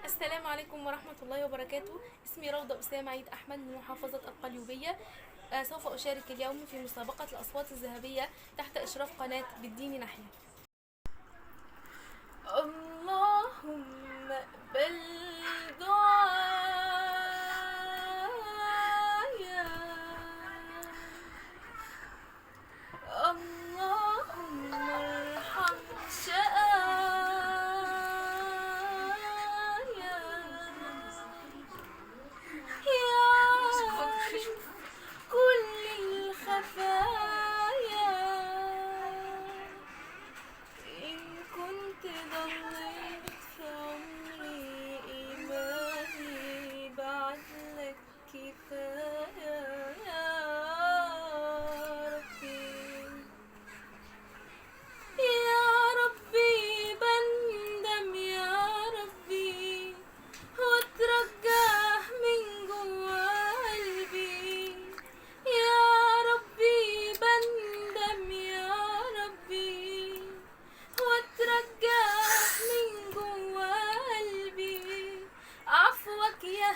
السلام عليكم ورحمة الله وبركاته. اسمي روضة أسامة عيد أحمد من محافظة القليوبية. سوف أشارك اليوم في مسابقة الأصوات الذهبية تحت إشراف قناة بالدين نحيا. اللهم اقبل دعايا، اللهم ارحم شقايا، يعرف كل الخفايا. إن كنت ضليت في عمري إيماني بعدلك كفاية يا ربي. يا ربي بندم يا ربي واترجاه من جوا قلبي. يا ربي بندم يا ربي واترجاه من جوا قلبي. عفوك يا